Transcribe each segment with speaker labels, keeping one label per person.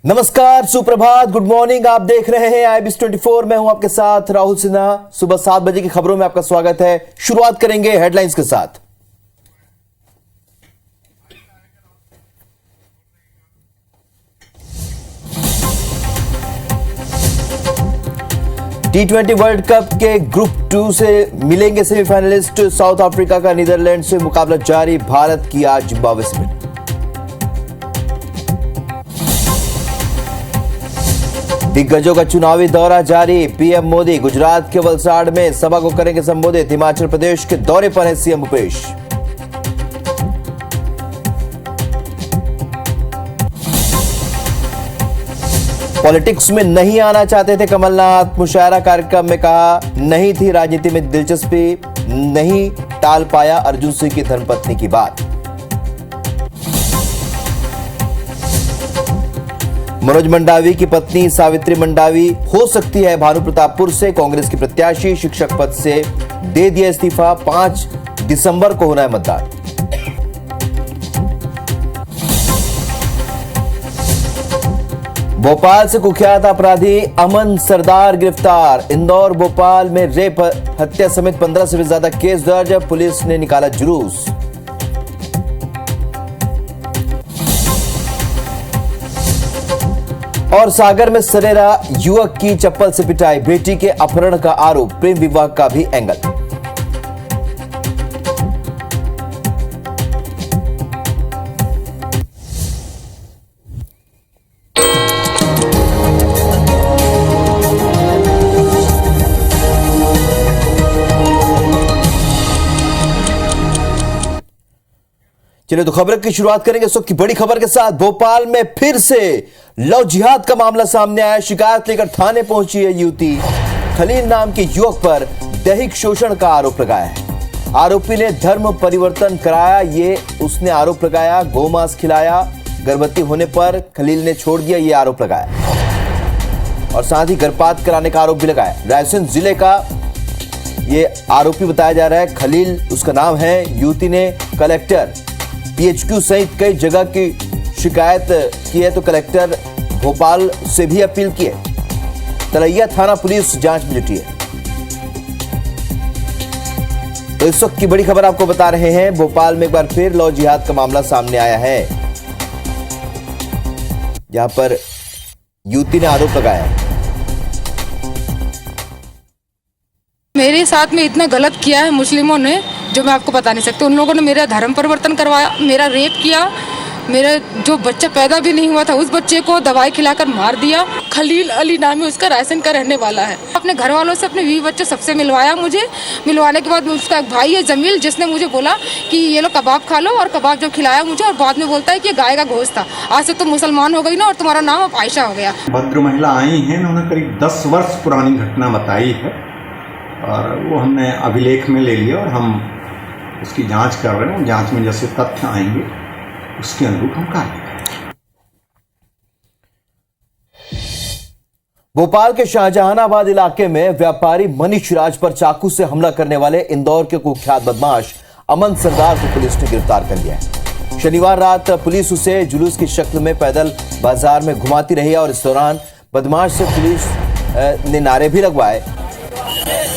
Speaker 1: नमस्कार, सुप्रभात, good morning. आप देख रहे हैं IBS 24। मैं हूं आपके साथ राहुल सिन्हा। सुबह 7 बजे की खबरों में आपका स्वागत है। शुरुआत करेंगे हेडलाइंस के साथ। T20 वर्ल्ड कप के ग्रुप 2 से मिलेंगे सेमीफाइनलिस्ट। साउथ अफ्रीका का नीदरलैंड से मुकाबला जारी। भारत की आज जिम्बाब्वे से भिड़ी। दिग्गजों का चुनावी दौरा जारी। पीएम मोदी गुजरात के वलसाड़ में सभा को करेंगे संबोधित। हिमाचल प्रदेश के दौरे पर है सीएम भूपेश। पॉलिटिक्स में नहीं आना चाहते थे कमलनाथ। मुशायरा कार्यक्रम में कहा नहीं थी राजनीति में दिलचस्पी। नहीं टाल पाया अर्जुन सिंह की धर्मपत्नी की बात। मनोज मंडावी की पत्नी सावित्री मंडावी हो सकती है भानु प्रतापपुर से कांग्रेस की प्रत्याशी। शिक्षक पद से दे दिया इस्तीफा। 5 दिसंबर को होना है मतदान। भोपाल से कुख्यात अपराधी अमन सरदार गिरफ्तार। इंदौर भोपाल में रेप हत्या समेत 15 से भी ज्यादा केस दर्ज। पुलिस ने निकाला जुलूस। और सागर में सरेरा युवक की चप्पल से पिटाई। बेटी के अपहरण का आरोप। प्रेम विवाह का भी एंगल। चलिए तो खबर की शुरुआत करेंगे इस वक्त की बड़ी खबर के साथ। भोपाल में फिर से लव जिहाद का मामला सामने आया। शिकायत लेकर थाने पहुंची है युवती। खलील नाम के युवक पर दैहिक शोषण का आरोप लगाया है। आरोपी ने धर्म परिवर्तन कराया, ये उसने आरोप लगाया। गोमांस खिलाया। गर्भवती होने पर खलील ने छोड़ दिया, ये आरोप लगाया। और साथ ही गर्भपात कराने का आरोप भी लगाया। रायसेन जिले का ये आरोपी बताया जा रहा है। खलील उसका नाम है। युवती ने कलेक्टर, PHQ सहित कई जगह की शिकायत की है, तो कलेक्टर भोपाल से भी अपील की है। तलैया थाना पुलिस जांच में जुटी है। तो इस वक्त की बड़ी खबर आपको बता रहे हैं। भोपाल में एक बार फिर लव जिहाद का मामला सामने आया है, जहां पर युवती ने आरोप लगाया।
Speaker 2: मेरे साथ में इतना गलत किया है मुस्लिमों ने, जो मैं आपको बता नहीं सकती। उन लोगों ने मेरा धर्म परिवर्तन करवाया, मेरा रेप किया। मेरा जो बच्चा पैदा भी नहीं हुआ था उस बच्चे को दवाई खिलाकर मार दिया। खलील अली नाम है उसका, रायसेन का रहने वाला है। अपने घर वालों से, अपने 20 बच्चे सबसे मिलवाया मुझे। मिलवाने के बाद उसका एक भाई है जमील, जिसने मुझे बोला कि ये लो कबाब खा लो। और कबाब जब खिलाया मुझे, और बाद में बोलता है कि गाय का गोश्त था। आज से तुम मुसलमान हो गई ना, और तुम्हारा नाम अब आयशा हो गया।
Speaker 3: भद्र महिला आई हैं, उन्होंने करीब 10 वर्ष पुरानी घटना बताई है, और वो हमने अभिलेख में ले लिया और हम उसकी जांच कर रहे हैं। जांच में जैसे तथ्य आएंगे उसके अनुरूप हम कार्य करेंगे।
Speaker 1: भोपाल के शाहजहानाबाद इलाके में व्यापारी मनीष राज पर चाकू से हमला करने वाले इंदौर के कुख्यात बदमाश अमन सरदार को पुलिस ने गिरफ्तार कर लिया है। शनिवार रात पुलिस उसे जुलूस की शक्ल में पैदल बाजार में घुमाती रही, और इस दौरान बदमाश से पुलिस ने नारे भी लगवाए।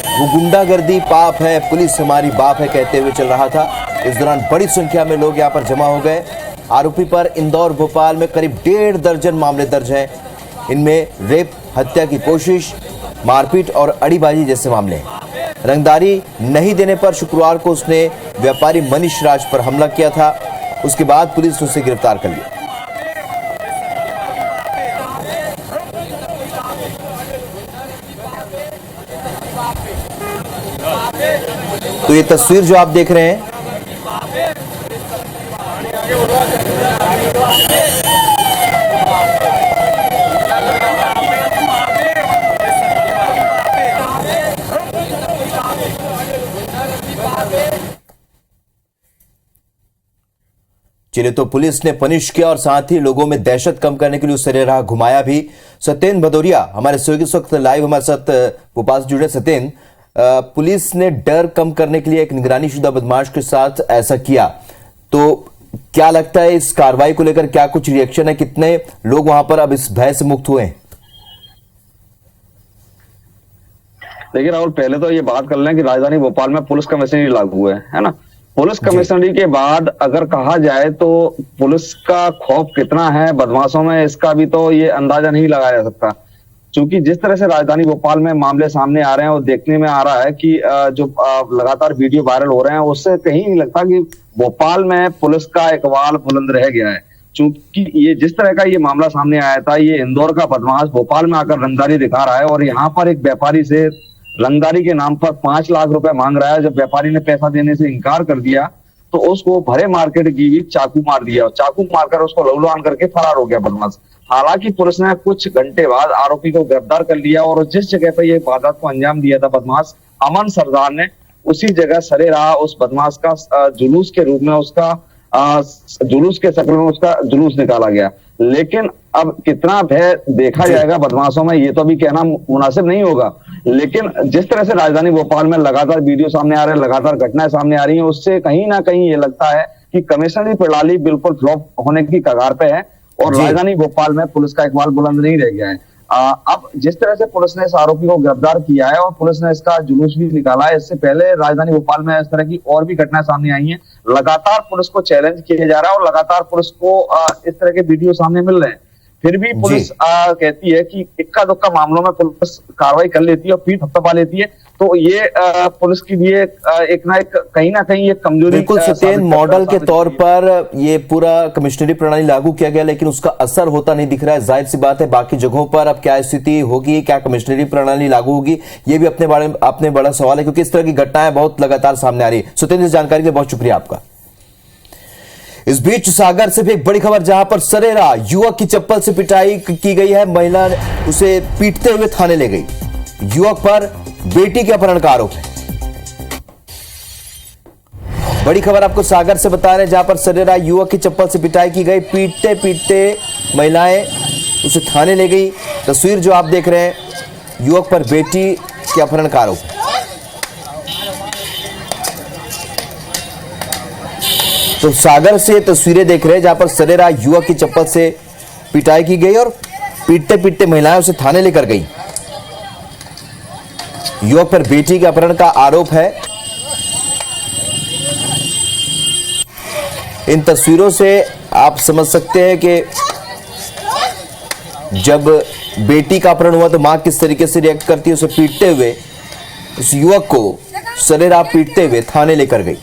Speaker 1: वो गुंडागर्दी पाप है, पुलिस हमारी बाप है कहते हुए चल रहा था। इस दौरान बड़ी संख्या में लोग यहां पर जमा हो गए। आरोपी पर इंदौर भोपाल में करीब 1.5 दर्जन मामले दर्ज हैं। इनमें रेप, हत्या की कोशिश, मारपीट और अड़ीबाजी जैसे मामले हैं। रंगदारी नहीं देने पर शुक्रवार को उसने व्यापारी मनीष राज पर हमला किया था। उसके बाद पुलिस ने उसे गिरफ्तार कर लिया। तो ये तस्वीर जो आप देख रहे हैं, चलिए तो पुलिस ने पनिश किया और साथ ही लोगों में दहशत कम करने के लिए उससे राह घुमाया भी। सत्येंद्र भदौरिया हमारे सहयोगी इस वक्त लाइव हमारे साथ भोपाल से जुड़े। सत्येंद्र, पुलिस ने डर कम करने के लिए एक निगरानी शुदा बदमाश के साथ ऐसा किया, तो क्या लगता है इस कार्रवाई को लेकर, क्या कुछ रिएक्शन है, कितने लोग वहां पर अब इस भय से मुक्त हुए हैं?
Speaker 4: देखिए राहुल, पहले तो ये बात कर लें कि राजधानी भोपाल में पुलिस कमिश्नरी लागू है ना। पुलिस कमिश्नरी के बाद अगर कहा जाए तो पुलिस का खौफ कितना है बदमाशों में, इसका भी तो ये अंदाजा नहीं लगाया जा सकता। क्योंकि जिस तरह से राजधानी भोपाल में मामले सामने आ रहे हैं और देखने में आ रहा है कि जो लगातार वीडियो वायरल हो रहे हैं, उससे कहीं नहीं लगता कि भोपाल में पुलिस का इकबाल बुलंद रह गया है। क्योंकि ये जिस तरह का ये मामला सामने आया था, ये इंदौर का बदमाश भोपाल में आकर रंगदारी दिखा रहा है और यहाँ पर एक व्यापारी से रंगदारी के नाम पर 5 लाख रुपए मांग रहा है। जब व्यापारी ने पैसा देने से इनकार कर दिया तो उसको भरे मार्केट की भी चाकू मार दिया और चाकू मारकर उसको लहूलुहान करके फरार हो गया बदमाश। हालांकि पुलिस ने कुछ घंटे बाद आरोपी को गिरफ्तार कर लिया और जिस जगह पर यह वारदात को अंजाम दिया था बदमाश अमन सरदार ने, उसी जगह सरेराह उस बदमाश का जुलूस के रूप में उसका जुलूस के शक्ल में उसका जुलूस निकाला गया। लेकिन अब कितना भय देखा जाएगा बदमाशों में, ये तो अभी कहना मुनासिब नहीं होगा। लेकिन जिस तरह से राजधानी भोपाल में लगातार वीडियो सामने आ रहे हैं, लगातार घटनाएं सामने आ रही हैं, उससे कहीं ना कहीं ये लगता है कि कमिश्नरी प्रणाली बिल्कुल फ्लॉप होने की कगार पे है और राजधानी भोपाल में पुलिस का इकबाल बुलंद नहीं रह गया है। अब जिस तरह से पुलिस ने इस आरोपी को गिरफ्तार किया है और पुलिस ने इसका जुलूस भी निकाला है, इससे पहले राजधानी भोपाल में इस तरह की और भी घटनाएं सामने आई हैं। लगातार पुलिस को चैलेंज किया जा रहा है और लगातार पुलिस को इस तरह के वीडियो सामने मिल रहे हैं। फिर भी पुलिस कहती है कि इक्का दुक्का मामलों में पुलिस कार्रवाई कर लेती है और पीठ थपथपा लेती है। तो ये पुलिस की भी एक ना कहीं एक कमजोरी।
Speaker 1: बिल्कुल सत्येन, मॉडल के तौर पर ये पूरा कमिश्नरी प्रणाली लागू किया गया लेकिन उसका असर होता नहीं दिख रहा है। जाहिर सी बात है बाकी जगहों पर अब क्या स्थिति होगी, क्या कमिश्नरी प्रणाली लागू होगी, ये भी अपने बड़ा सवाल है क्योंकि इस तरह की घटनाएं बहुत लगातार सामने आ रही है। सत्येन, इस जानकारी के लिए बहुत शुक्रिया आपका। इस बीच सागर से भी एक बड़ी खबर, जहां पर सरेराह युवक की चप्पल से पिटाई की गई है। महिला उसे पीटते हुए थाने ले गई। युवक पर बेटी के अपहरण का आरोप है। बड़ी खबर आपको सागर से बता रहे हैं, जहां पर सरेराह युवक की चप्पल से पिटाई की गई। पीटते पीटते महिलाएं उसे थाने ले गई। तस्वीर जो आप देख रहे हैं, युवक पर बेटी के अपहरण का आरोप है। तो सागर से तस्वीरें देख रहे हैं जहां पर सरेराह युवक की चप्पल से पिटाई की गई और पीटते पीटते महिलाएं उसे थाने लेकर गई। युवक पर बेटी के अपहरण का आरोप है। इन तस्वीरों से आप समझ सकते हैं कि जब बेटी का अपहरण हुआ तो मां किस तरीके से रिएक्ट करती है। उसे पीटते हुए, उस युवक को सरेराह पीटते हुए थाने लेकर गई।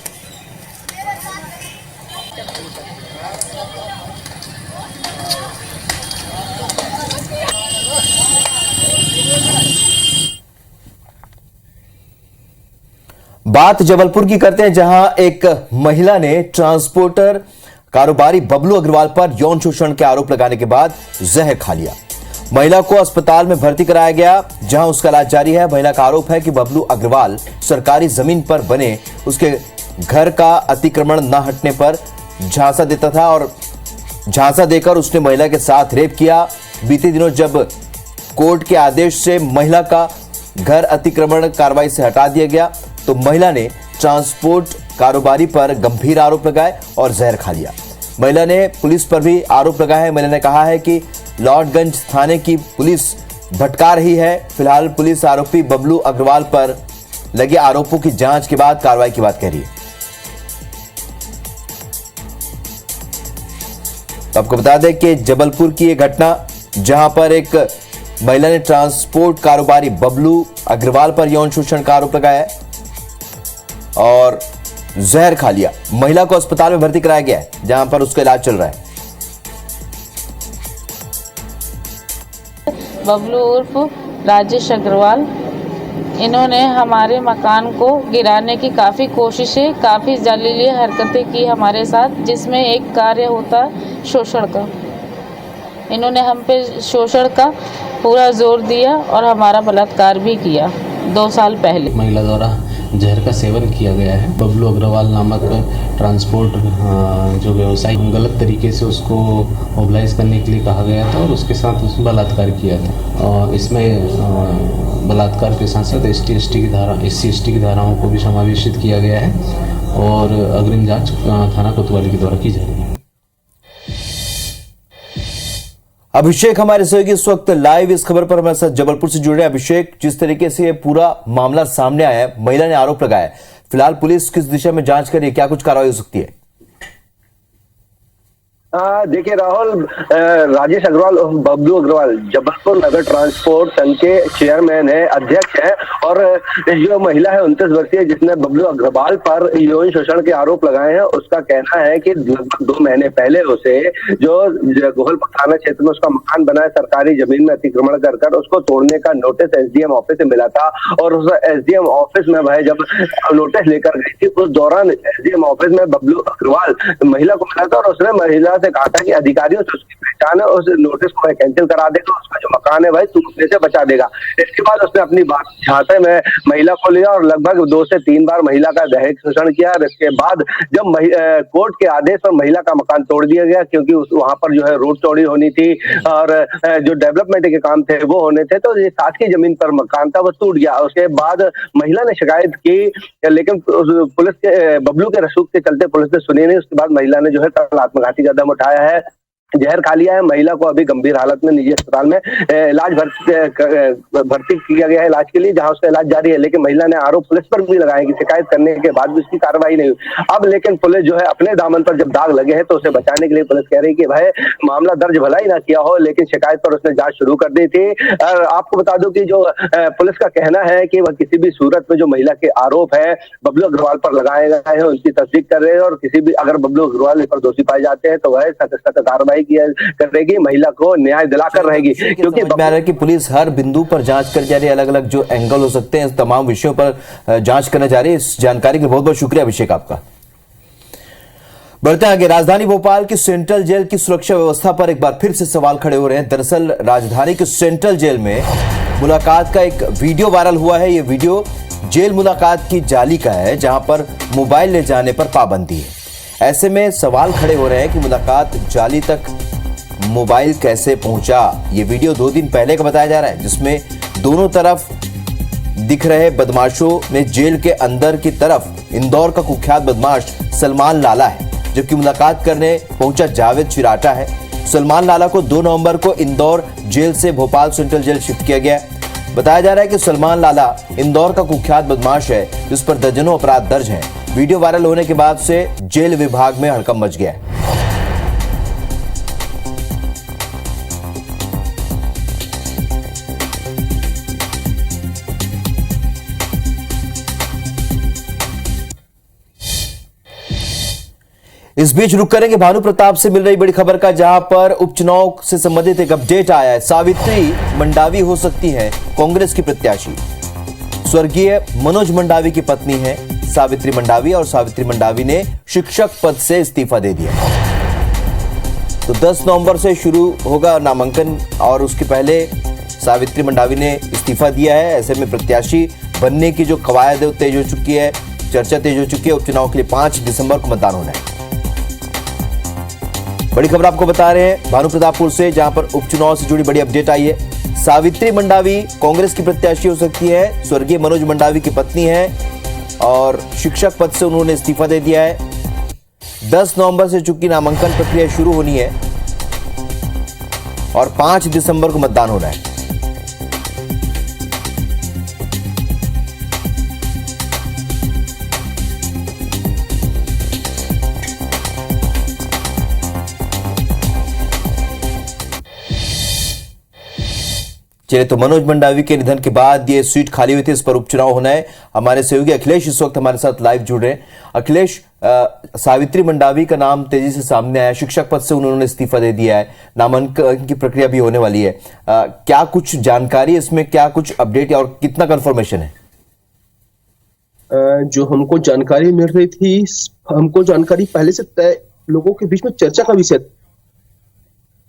Speaker 1: बात जबलपुर की करते हैं, जहां एक महिला ने ट्रांसपोर्टर कारोबारी बबलू अग्रवाल पर यौन शोषण के आरोप लगाने के बाद जहर खा लिया। महिला को अस्पताल में भर्ती कराया गया, जहां उसका इलाज जारी है। महिला का आरोप है कि बबलू अग्रवाल सरकारी जमीन पर बने उसके घर का अतिक्रमण न हटने पर झांसा देता था और झांसा देकर उसने महिला के साथ रेप किया। बीते दिनों जब कोर्ट के आदेश से महिला का घर अतिक्रमण कार्रवाई से हटा दिया गया तो महिला ने ट्रांसपोर्ट कारोबारी पर गंभीर आरोप लगाए और जहर खा लिया। महिला ने पुलिस पर भी आरोप लगाया है। महिला ने कहा है कि लॉर्डगंज थाने की पुलिस भटका रही है। फिलहाल पुलिस आरोपी बबलू अग्रवाल पर लगे आरोपों की जांच के बाद कार्रवाई की बात कह रही है। तो आपको बता दें कि जबलपुर की यह घटना, जहां पर एक महिला ने ट्रांसपोर्ट कारोबारी बबलू अग्रवाल पर यौन शोषण का आरोप लगाया है और जहर खा लिया। महिला को अस्पताल में भर्ती कराया गया है, जहां पर उसका इलाज चल रहा है।
Speaker 5: बबलू उर्फ राजेश अग्रवाल, इन्होंने हमारे मकान को गिराने की काफ़ी कोशिशें, काफ़ी जलीली हरकतें की हमारे साथ, जिसमें एक कार्य होता शोषण का। इन्होंने हम पे शोषण का पूरा जोर दिया और हमारा बलात्कार भी किया 2 साल पहले।
Speaker 6: महिला द्वारा जहर का सेवन किया गया है। बबलू अग्रवाल नामक ट्रांसपोर्ट जो व्यवसायी, गलत तरीके से उसको मोबिलाइज करने के लिए कहा गया था और उसके साथ उसने बलात्कार किया था। और इसमें बलात्कार के साथ साथ SC/ST की धाराओं को भी समावेशित किया गया है और अग्रिम जांच थाना कोतवाली के द्वारा की जाएगी।
Speaker 1: अभिषेक हमारे सहयोगी इस वक्त लाइव इस खबर पर हमारे साथ जबलपुर से जुड़ रहे हैं। अभिषेक, जिस तरीके से ये पूरा मामला सामने आया है, महिला ने आरोप लगाया है, फिलहाल पुलिस किस दिशा में जांच कर रही है, क्या कुछ कार्रवाई हो सकती है?
Speaker 7: देखिए राहुल, राजेश अग्रवाल और बबलू अग्रवाल जबलपुर नगर ट्रांसपोर्ट संघ के चेयरमैन है, अध्यक्ष है। और जो महिला है 29 वर्षीय जिसने बबलू अग्रवाल पर यौन शोषण के आरोप लगाए हैं, उसका कहना है कि लगभग 2 महीने पहले उसे जो गोहलपुर थाना क्षेत्र में उसका मकान बना है सरकारी जमीन में अतिक्रमण कर उसको तोड़ने का नोटिस एसडीएम ऑफिस से मिला था। और उस एसडीएम ऑफिस में वह जब नोटिस लेकर गई थी, उस दौरान एसडीएम ऑफिस में बबलू अग्रवाल महिला को मिला था और उसने महिला से कहा था कि अधिकारियों से उसकी पहचान है, उस नोटिस को कैंसिल करा देगा, उसका जो मकान है भाई टूटने से बचा देगा। इसके बाद उसने अपनी बात झांसे में महिला को लिया और लगभग 2 से 3 बार महिला का दैहिक शोषण किया। और इसके बाद जब कोर्ट के आदेश पर महिला का मकान तोड़ दिया गया, क्योंकि वहां पर जो है रोड चौड़ी होनी थी और जो डेवलपमेंट के काम थे वो होने थे, तो ये साथ की जमीन पर मकान था वो टूट गया। उसके बाद महिला ने शिकायत की, लेकिन पुलिस के बबलू के रसूख के चलते पुलिस ने सुनी नहीं। उसके बाद महिला ने जो है कल आत्मघाती कदम उठाया है, जहर खा लिया है। महिला को अभी गंभीर हालत में निजी अस्पताल में इलाज भर्ती किया गया है इलाज के लिए, जहां उसका इलाज जारी है। लेकिन महिला ने आरोप पुलिस पर भी लगाए कि शिकायत करने के बाद भी उसकी कार्रवाई नहीं हुई। अब लेकिन पुलिस जो है अपने दामन पर जब दाग लगे हैं तो उसे बचाने के लिए पुलिस कह रही है कि भाई मामला दर्ज भला ही ना किया हो, लेकिन शिकायत पर उसने जांच शुरू कर दी थी। और आपको बता दूं कि जो पुलिस का कहना है कि वह किसी भी सूरत में जो महिला के आरोप है बबलू अग्रवाल पर लगाए गए हैं उनकी तस्दीक कर रहे हैं, और किसी भी अगर बबलू अग्रवाल पर दोषी पाए जाते हैं तो वह सख्त कार्रवाई करेगी, महिला को न्याय दिलाकर रहेगी। क्योंकि
Speaker 1: समझ में आ रहा है कि पुलिस हर बिंदु पर जांच कर जा रही है, अलग अलग जो एंगल हो सकते हैं इस तमाम विषयों पर जांच करने जा रही है। इस जानकारी के लिए बहुत बहुत शुक्रिया अभिषेक आपका। बढ़ते आगे, राजधानी भोपाल की सेंट्रल जेल की सुरक्षा व्यवस्था पर एक बार फिर से सवाल खड़े हो रहे हैं। दरअसल राजधानी की सेंट्रल जेल में मुलाकात का एक वीडियो वायरल हुआ है। यह वीडियो जेल मुलाकात की जाली का है, जहां पर मोबाइल ले जाने पर पाबंदी है। ऐसे में सवाल खड़े हो रहे हैं कि मुलाकात जाली तक मोबाइल कैसे पहुंचा। ये वीडियो 2 दिन पहले का बताया जा रहा है, जिसमें दोनों तरफ दिख रहे बदमाशों में जेल के अंदर की तरफ इंदौर का कुख्यात बदमाश सलमान लाला है, जबकि मुलाकात करने पहुंचा जावेद चिराटा है। सलमान लाला को 2 नवंबर को इंदौर जेल से भोपाल सेंट्रल जेल शिफ्ट किया गया है। बताया जा रहा है कि सलमान लाला इंदौर का कुख्यात बदमाश है, जिस पर दर्जनों अपराध दर्ज हैं। वीडियो वायरल होने के बाद से जेल विभाग में हड़कंप मच गया है। इस बीच रुक करेंगे भानु प्रताप से मिल रही बड़ी खबर का, जहां पर उपचुनाव से संबंधित एक अपडेट आया है। सावित्री मंडावी हो सकती है कांग्रेस की प्रत्याशी। स्वर्गीय मनोज मंडावी की पत्नी है सावित्री मंडावी, और सावित्री मंडावी ने शिक्षक पद से इस्तीफा दे दिया। तो 10 नवंबर से शुरू होगा नामांकन, और उसके पहले सावित्री मंडावी ने इस्तीफा दिया है। ऐसे में प्रत्याशी बनने की जो कवायद है तेज हो चुकी है, चर्चा तेज हो चुकी है। उपचुनाव के लिए 5 दिसंबर को मतदान होना है। बड़ी खबर आपको बता रहे हैं भानु प्रतापपुर से, जहां पर उपचुनाव से जुड़ी बड़ी अपडेट आई है। सावित्री मंडावी कांग्रेस की प्रत्याशी हो सकती है, स्वर्गीय मनोज मंडावी की पत्नी है, और शिक्षक पद से उन्होंने इस्तीफा दे दिया है। 10 नवंबर से चूंकि नामांकन प्रक्रिया शुरू होनी है और 5 दिसंबर को मतदान होना है। चलिए, तो मनोज मंडावी के निधन के बाद ये सीट खाली हुई थी, इस पर उपचुनाव होना है। हमारे सहयोगी अखिलेश इस वक्त हमारे साथ लाइव जुड़ रहे हैं। अखिलेश, सावित्री मंडावी का नाम तेजी से सामने आया, शिक्षक पद से उन्होंने इस्तीफा दे दिया है, नामांकन की प्रक्रिया भी होने वाली है। क्या कुछ जानकारी इसमें, क्या कुछ अपडेट और कितना कंफर्मेशन है?
Speaker 8: जो हमको जानकारी मिल रही थी, हमको जानकारी पहले से तय लोगों के बीच में चर्चा का विषय,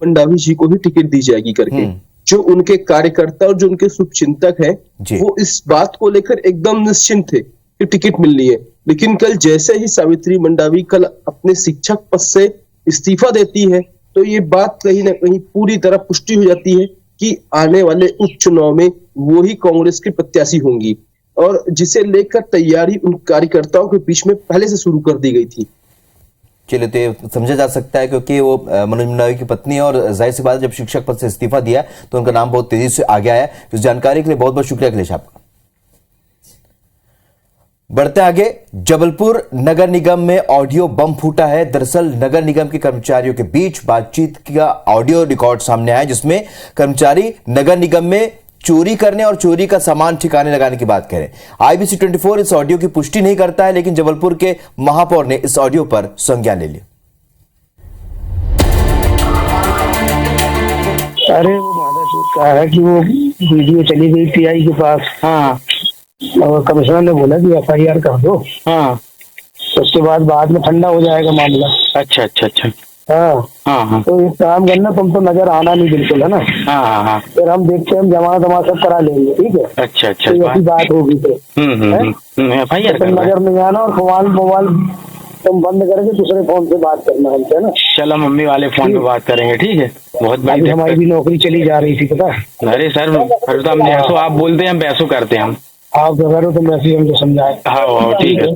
Speaker 8: मंडावी जी को ही टिकट दी जाएगी करके। जो उनके कार्यकर्ता और जो उनके शुभचिंतक हैं, वो इस बात को लेकर एकदम निश्चिंत थे कि टिकट मिलनी है। लेकिन कल जैसे ही सावित्री मंडावी कल अपने शिक्षक पद से इस्तीफा देती है, तो ये बात कहीं ना कहीं पूरी तरह पुष्टि हो जाती है कि आने वाले उपचुनाव में वो ही कांग्रेस की प्रत्याशी होंगी, और जिसे लेकर तैयारी उन कार्यकर्ताओं के बीच में पहले से शुरू कर दी गई थी।
Speaker 1: चलिए, तो ये समझा जा सकता है क्योंकि वो मनोज मंडावी की पत्नी है और जाहिर सी बात है, जब शिक्षक पद से इस्तीफा दिया तो उनका नाम बहुत तेजी से आगे आया। इस जानकारी के लिए बहुत बहुत शुक्रिया अखिलेश आपका। बढ़ते आगे, जबलपुर नगर निगम में ऑडियो बम फूटा है। दरअसल नगर निगम के कर्मचारियों के बीच बातचीत का ऑडियो रिकॉर्ड सामने आया जिसमें कर्मचारी नगर निगम में चोरी करने और चोरी का सामान ठिकाने लगाने की बात कह रहे हैं। IBC 24 इस ऑडियो की पुष्टि नहीं करता है, लेकिन जबलपुर के महापौर ने इस ऑडियो पर संज्ञान ले लिया।
Speaker 9: अरे वो माधवपुर का है कि वो वीडियो चली गई PI के पास। हाँ, और कमिश्नर ने बोला कि FIR कर दो। हाँ, उसके बाद में ठंडा हो जाएगा मामला। अच्छा अच्छा अच्छा। हाँ हाँ हाँ। तो एक काम करना, तुम तो नजर आना नहीं बिल्कुल, है ना। हाँ हाँ हाँ। फिर हम देखते हैं, हम जमानत सब करा लेंगे, ठीक है। अच्छा अच्छा। तो ऐसी बात होगी तो FIR तुम नजर नहीं आना और मोबाइल तुम बंद करके दूसरे फोन से बात करना हमसे, ना। चलो मम्मी वाले फोन पे बात करेंगे, ठीक है। बहुत बड़ी हमारी भी नौकरी चली जा रही थी, पता है। अरे सर, फिर तो हम ऐसो आप बोलते हैं, हम वैसो करते हैं। हम आप करो तो वैसे ही हमको समझाए। हाँ ठीक है।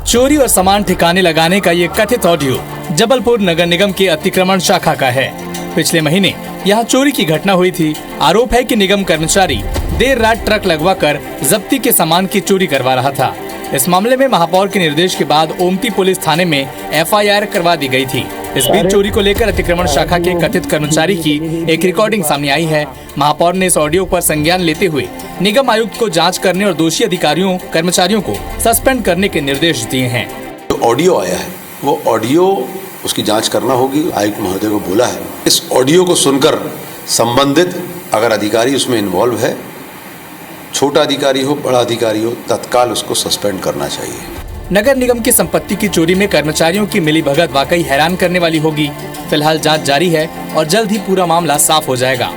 Speaker 10: चोरी और सामान ठिकाने लगाने का ये कथित ऑडियो जबलपुर नगर निगम की अतिक्रमण शाखा का है। पिछले महीने यहाँ चोरी की घटना हुई थी। आरोप है कि निगम कर्मचारी देर रात ट्रक लगवाकर जब्ती के सामान की चोरी करवा रहा था। इस मामले में महापौर के निर्देश के बाद ओमती पुलिस थाने में FIR करवा दी गई थी। इस बीच चोरी को लेकर अतिक्रमण शाखा के कथित कर्मचारी की एक रिकॉर्डिंग सामने आई है। महापौर ने इस ऑडियो पर संज्ञान लेते हुए निगम आयुक्त को जांच करने और दोषी अधिकारियों कर्मचारियों को सस्पेंड करने के निर्देश दिए हैं।
Speaker 11: जो ऑडियो आया है वो ऑडियो उसकी जांच करना होगी। आयुक्त महोदय को बोला है, इस ऑडियो को सुनकर संबंधित अगर अधिकारी उसमें इन्वॉल्व है, छोटा अधिकारी हो बड़ा अधिकारी हो, तत्काल उसको सस्पेंड करना चाहिए।
Speaker 10: नगर निगम की संपत्ति की चोरी में कर्मचारियों की मिलीभगत वाकई हैरान करने वाली होगी। फिलहाल जांच जारी है और जल्द ही पूरा मामला साफ हो जाएगा।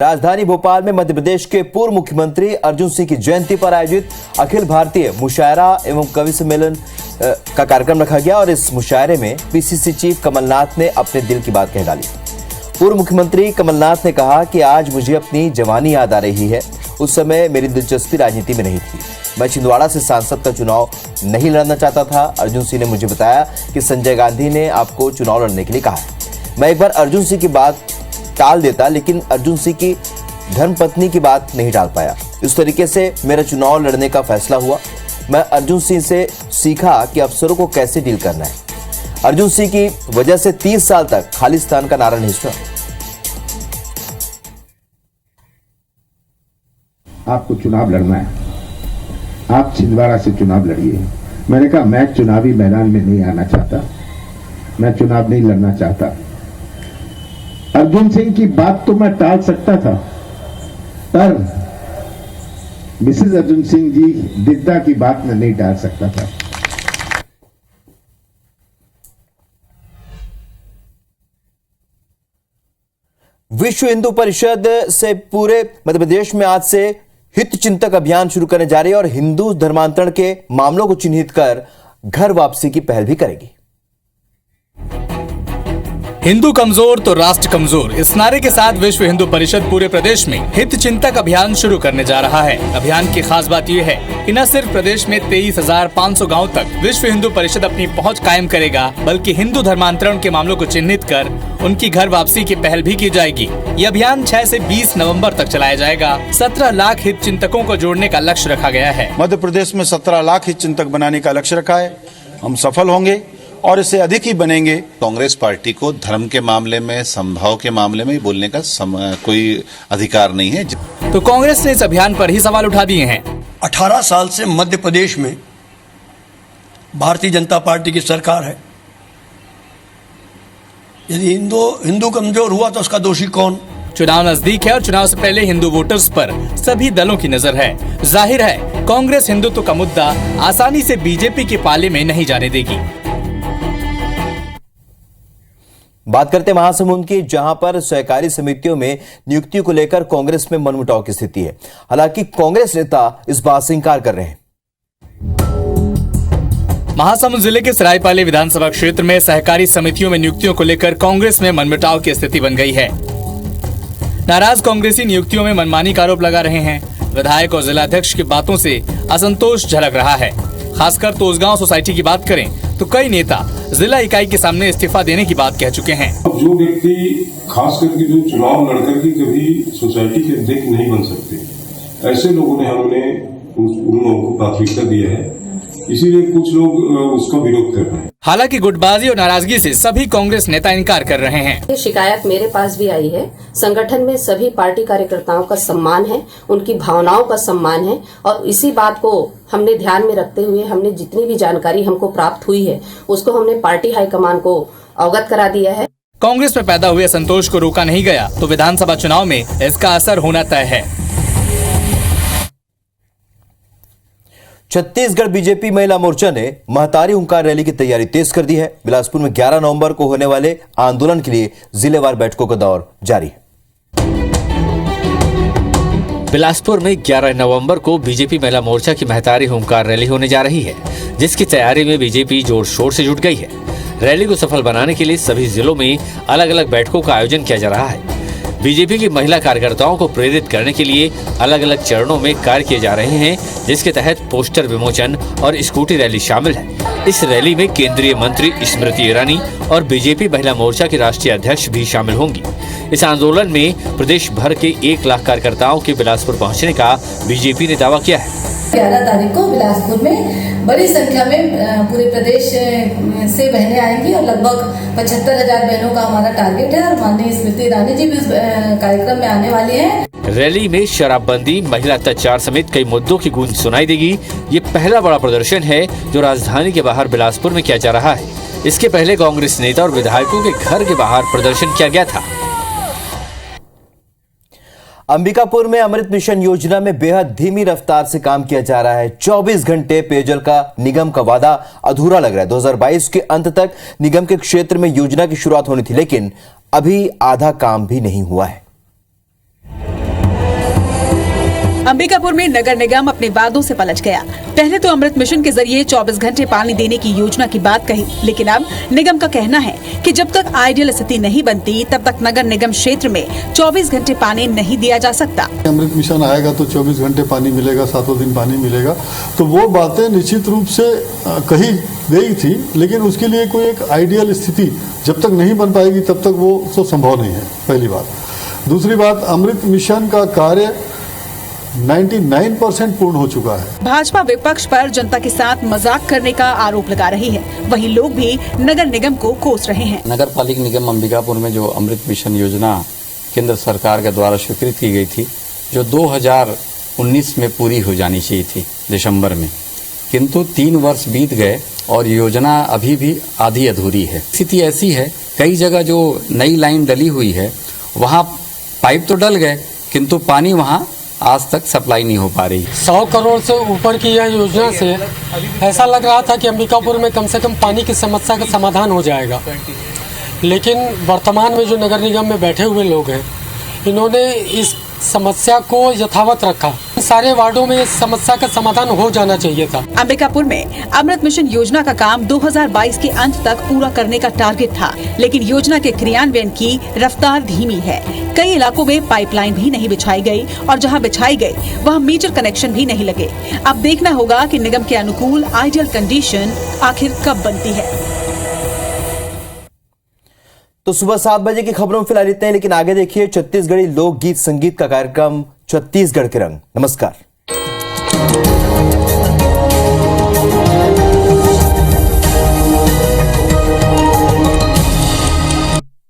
Speaker 1: राजधानी भोपाल में मध्य प्रदेश के पूर्व मुख्यमंत्री अर्जुन सिंह की जयंती पर आयोजित अखिल भारतीय मुशायरा एवं कवि सम्मेलन का कार्यक्रम रखा गया और इस मुशायरे में PCC चीफ कमलनाथ ने अपने दिल की बात कह डाली। पूर्व मुख्यमंत्री कमलनाथ ने कहा कि आज मुझे अपनी जवानी याद आ रही है। उस समय मेरी दिलचस्पी राजनीति में नहीं थी। मैं छिंदवाड़ा से सांसद का चुनाव नहीं लड़ना चाहता था। अर्जुन सिंह ने मुझे बताया कि संजय गांधी ने आपको चुनाव लड़ने के लिए कहा है। मैं एक बार अर्जुन सिंह की बात टाल देता, लेकिन अर्जुन सिंह की धर्मपत्नी की बात नहीं टाल पाया। इस तरीके से मेरा चुनाव लड़ने का फैसला हुआ। मैं अर्जुन सिंह से सीखा कि अफसरों को कैसे डील करना है। अर्जुन सिंह की वजह से 30 साल तक खालिस्तान का नारा नहीं सुना।
Speaker 12: आपको चुनाव लड़ना है, आप छिंदवाड़ा से चुनाव लड़िए। मैंने कहा मैं चुनावी मैदान में नहीं आना चाहता, मैं चुनाव नहीं लड़ना चाहता। अर्जुन सिंह की बात तो मैं टाल सकता था, पर मिसेज अर्जुन सिंह जी दिद्दा की बात में नहीं टाल सकता था।
Speaker 1: विश्व हिंदू परिषद से पूरे मध्य प्रदेश में आज से हित चिंतक अभियान शुरू करने जा रही है और हिंदू धर्मांतरण के मामलों को चिन्हित कर घर वापसी की पहल भी करेगी।
Speaker 10: हिंदू कमजोर तो राष्ट्र कमजोर, इस नारे के साथ विश्व हिंदू परिषद पूरे प्रदेश में हित चिंतक अभियान शुरू करने जा रहा है। अभियान की खास बात यह है कि न सिर्फ प्रदेश में 23,500 गांव तक विश्व हिंदू परिषद अपनी पहुंच कायम करेगा, बल्कि हिंदू धर्मांतरण के मामलों को चिन्हित कर उनकी घर वापसी की पहल भी की जाएगी। ये अभियान 6 से 20 नवम्बर तक चलाया जाएगा। 17 लाख हित चिंतकों को जोड़ने का लक्ष्य रखा गया है।
Speaker 13: मध्य प्रदेश में 17 लाख हित चिंतक बनाने का लक्ष्य रखा है। हम सफल होंगे और इससे अधिक ही बनेंगे।
Speaker 14: कांग्रेस पार्टी को धर्म के मामले में, समभाव के मामले में बोलने का कोई अधिकार नहीं है।
Speaker 10: तो कांग्रेस ने इस अभियान पर ही सवाल उठा दिए हैं।
Speaker 15: 18 साल से मध्य प्रदेश में भारतीय जनता पार्टी की सरकार है। यदि हिंदू कमजोर हुआ तो उसका दोषी कौन?
Speaker 10: चुनाव नजदीक है और चुनाव से पहले हिंदू वोटर्स पर सभी दलों की नजर है। जाहिर है कांग्रेस हिंदुत्व का मुद्दा आसानी से बीजेपी के पाले में नहीं जाने देगी।
Speaker 1: बात करते हैं महासमुंद की, जहां पर सहकारी समितियों में नियुक्ति को लेकर कांग्रेस में मनमुटाव की स्थिति है। हालांकि कांग्रेस नेता इस बात से इंकार कर रहे हैं।
Speaker 10: महासमुंद जिले के सरायपाली विधानसभा क्षेत्र में सहकारी समितियों में नियुक्तियों को लेकर कांग्रेस में मनमुटाव की स्थिति बन गई है। नाराज कांग्रेसी नियुक्तियों में मनमानी का आरोप लगा रहे हैं। विधायक और जिलाध्यक्ष की बातों से असंतोष झलक रहा है। खासकर तोसगांव सोसाइटी की बात करें तो कई नेता जिला इकाई के सामने इस्तीफा देने की बात कह चुके हैं।
Speaker 16: जो व्यक्ति खास करके जो चुनाव लड़कर के कभी सोसाइटी के अध्यक्ष नहीं बन सकते, ऐसे लोगों ने हमने उन लोगों को प्राथमिकता दी है, इसीलिए कुछ लोग उसका विरोध कर रहे हैं।
Speaker 10: हालांकि गुटबाजी और नाराजगी से सभी कांग्रेस नेता इनकार कर रहे हैं।
Speaker 17: ये शिकायत मेरे पास भी आई है। संगठन में सभी पार्टी कार्यकर्ताओं का सम्मान है, उनकी भावनाओं का सम्मान है और इसी बात को हमने ध्यान में रखते हुए हमने जितनी भी जानकारी हमको प्राप्त हुई है उसको हमने पार्टी हाईकमान को अवगत करा दिया है।
Speaker 10: कांग्रेस में पैदा हुए असंतोष को रोका नहीं गया तो विधानसभा चुनाव में इसका असर होना तय है।
Speaker 1: छत्तीसगढ़ बीजेपी महिला मोर्चा ने महतारी हुंकार रैली की तैयारी तेज कर दी है। बिलासपुर में 11 नवंबर को होने वाले आंदोलन के लिए जिलेवार बैठकों का दौर जारी है।
Speaker 18: बिलासपुर में 11 नवंबर को बीजेपी महिला मोर्चा की महतारी हुंकार रैली होने जा रही है, जिसकी तैयारी में बीजेपी जोर शोर से जुट गई है। रैली को सफल बनाने के लिए सभी जिलों में अलग अलग बैठकों का आयोजन किया जा रहा है। बीजेपी की महिला कार्यकर्ताओं को प्रेरित करने के लिए अलग अलग चरणों में कार्य किए जा रहे हैं, जिसके तहत पोस्टर विमोचन और स्कूटी रैली शामिल है। इस रैली में केंद्रीय मंत्री स्मृति ईरानी और बीजेपी महिला मोर्चा की राष्ट्रीय अध्यक्ष भी शामिल होंगी। इस आंदोलन में प्रदेश भर के 1 लाख कार्यकर्ताओं के बिलासपुर पहुंचने का बीजेपी ने दावा किया है।
Speaker 19: 11 तारीख को बिलासपुर में बड़ी संख्या में पूरे प्रदेश से बहनें आएंगी और लगभग 75,000 बहनों का हमारा टारगेट है और माननीय स्मृति ईरानी जी भी इस कार्यक्रम में आने वाली हैं।
Speaker 18: रैली में शराबबंदी, महिला अत्याचार समेत कई मुद्दों की गूंज सुनाई देगी। ये पहला बड़ा प्रदर्शन है जो राजधानी के बाहर बिलासपुर में किया जा रहा है। इसके पहले कांग्रेस नेता और विधायकों के घर के बाहर प्रदर्शन किया गया था।
Speaker 1: अंबिकापुर में अमृत मिशन योजना में बेहद धीमी रफ्तार से काम किया जा रहा है। 24 घंटे पेयजल का निगम का वादा अधूरा लग रहा है। 2022 के अंत तक निगम के क्षेत्र में योजना की शुरुआत होनी थी, लेकिन अभी आधा काम भी नहीं हुआ है।
Speaker 20: अंबिकापुर में नगर निगम अपने वादों से पलट गया। पहले तो अमृत मिशन के जरिए 24 घंटे पानी देने की योजना की बात कही, लेकिन अब निगम का कहना है कि जब तक आइडियल स्थिति नहीं बनती तब तक नगर निगम क्षेत्र में 24 घंटे पानी नहीं दिया जा सकता।
Speaker 21: अमृत मिशन आएगा तो 24 घंटे पानी मिलेगा, 7 दिन पानी मिलेगा, तो वो बातें निश्चित रूप से कही गई थी, लेकिन उसके लिए कोई एक आइडियल स्थिति जब तक नहीं बन पाएगी तब तक वो तो संभव नहीं है, पहली बात। दूसरी बात, अमृत मिशन का कार्य 99% पूर्ण हो चुका है।
Speaker 20: भाजपा विपक्ष पर जनता के साथ मजाक करने का आरोप लगा रही है, वहीं लोग भी नगर निगम को कोस रहे हैं।
Speaker 22: नगर पालिका निगम अंबिकापुर में जो अमृत मिशन योजना केंद्र सरकार के द्वारा स्वीकृत की गई थी, जो 2019 में पूरी हो जानी चाहिए थी दिसंबर में, किंतु 3 वर्ष बीत गए और योजना अभी भी आधी अधूरी है। स्थिति ऐसी है, कई जगह जो नई लाइन डली हुई है वहाँ पाइप तो डल गए, किंतु पानी वहाँ आज तक सप्लाई नहीं हो पा रही।
Speaker 23: 100 करोड़ से ऊपर की यह योजना से ऐसा लग रहा था कि अंबिकापुर में कम से कम पानी की समस्या का समाधान हो जाएगा, लेकिन वर्तमान में जो नगर निगम में बैठे हुए लोग हैं, इन्होंने इस समस्या को यथावत रखा। सारे वार्डों में इस समस्या का समाधान हो जाना चाहिए था।
Speaker 20: अंबिकापुर में अमृत मिशन योजना का काम 2022 के अंत तक पूरा करने का टारगेट था, लेकिन योजना के क्रियान्वयन की रफ्तार धीमी है। कई इलाकों में पाइपलाइन भी नहीं बिछाई गई और जहां बिछाई गई वहां मीटर कनेक्शन भी नहीं लगे। अब देखना होगा कि निगम के अनुकूल आइडियल कंडीशन आखिर कब बनती है।
Speaker 1: तो सुबह 7 बजे की खबरों में फिलहाल इतना ही, लेकिन आगे देखिए छत्तीसगढ़ी लोकगीत संगीत का कार्यक्रम छत्तीसगढ़ के रंग। नमस्कार।